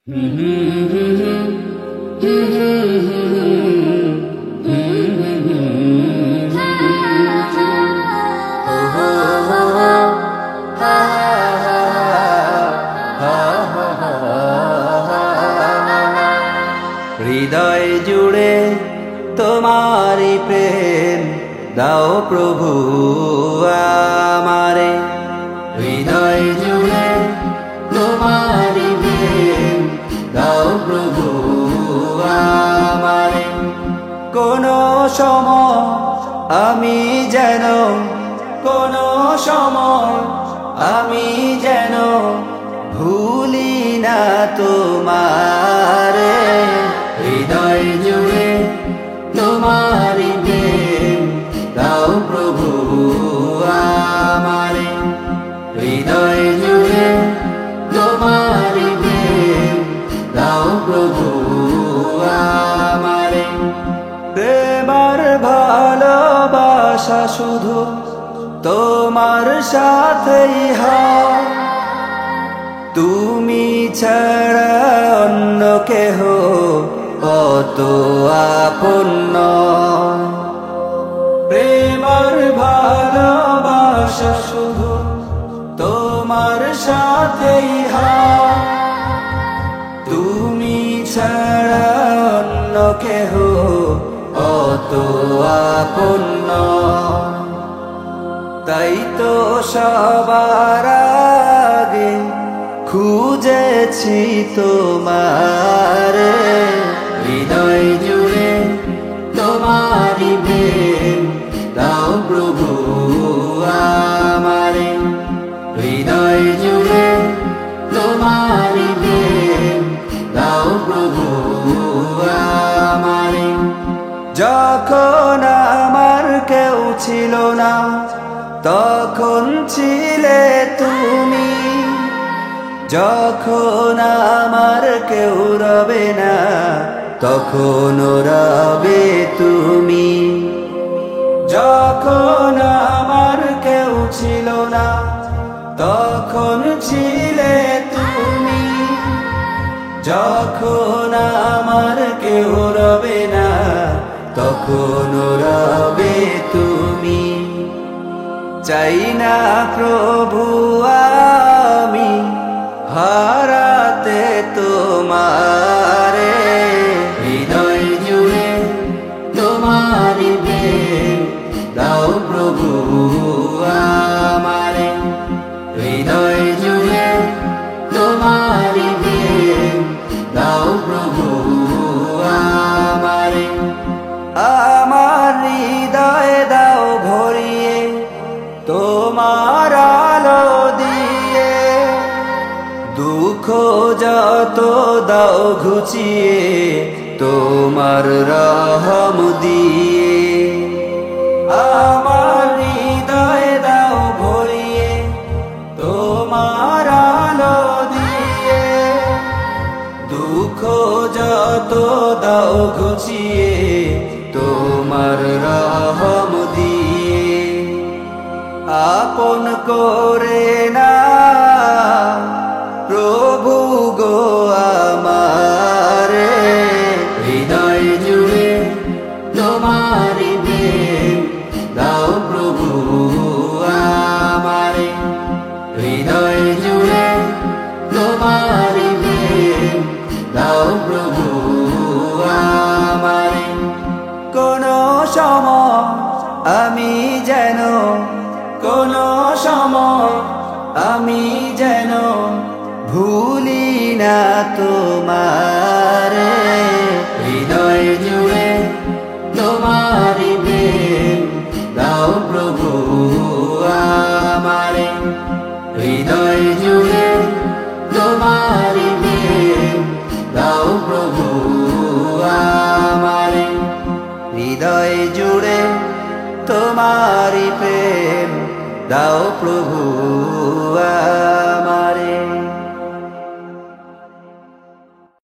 হৃদয় জুড়ে তোমারি প্রেম দাও প্রভু আমারে। হৃদয় জুড়ে তোমারি প্রেম দাও প্রভু আমারে। কোনো সময় আমি যেন ভুলি না তোমারে। হৃদয় জুড়ে তোমারি প্রেম দাও প্রভু আমারে। হৃদয় জুড়ে তোমারি প্রেম দাও প্রভু আমারে। প্রেমার ভালোবাসা শুধু তোমার সাথেই হয়, তুমি ছাড়া অন্য কেহ কত আপন নয়। প্রেমার ভালোবাসা শুধু তোমার সাথেই হয়, তুমি ছাড়া অন্য কেহ কত আপন নয়। তাই তো সবার আগে খুঁজেছি তোমারে। হৃদয় জুড়ে তোমারি প্রেম দাও প্রভু আমারে। হৃদয় জুড়ে তোমারি প্রেম দাও প্রভু আমারে। যখন আমার কেউ ছিল না তখন ছিলে তুমি, যখন আমার কেউ রবে না তখন রবে তুমি। যখন আমার কেউ ছিল না তখন ছিলে তুমি, যখন আমার কেউ রবে না তখন রবে তুমি। চাই না প্রভু আমি হারাতে তোমারে। হৃদয় জুড়ে তোমারি প্রেম দাও প্রভু আমারে। হৃদয় জুড়ে তোমারি প্রেম দাও প্রভু আমারে। আমার হৃদয় দাও ভরিয়ে তোমার আলো দিয়ে, দুঃখ যত দাও ঘুচিয়ে তোমার রহম দিয়ে। আমার হৃদয় দাও ভরিয়ে তোমার আলো দিয়ে, দুঃখ যত দাও ঘুচিয়ে তোমার রহম দিয়ে। আপন করে না প্রভু গো আমারে। হৃদয় জুড়ে তোমারি প্রেম দাও প্রভু আমারে। হৃদয় জুড়ে তোমারি প্রেম দাও প্রভু আমারে। কোনো সময় আমি যেন ভুলি না তোমারে। হৃদয় জুড়ে তোমারি প্রেম দাও প্রভু আমারে। হৃদয় জুড়ে তোমারি প্রেম দাও প্রভু আমারে। হৃদয় জুড়ে তোমারি প্রেম দাও প্রভু।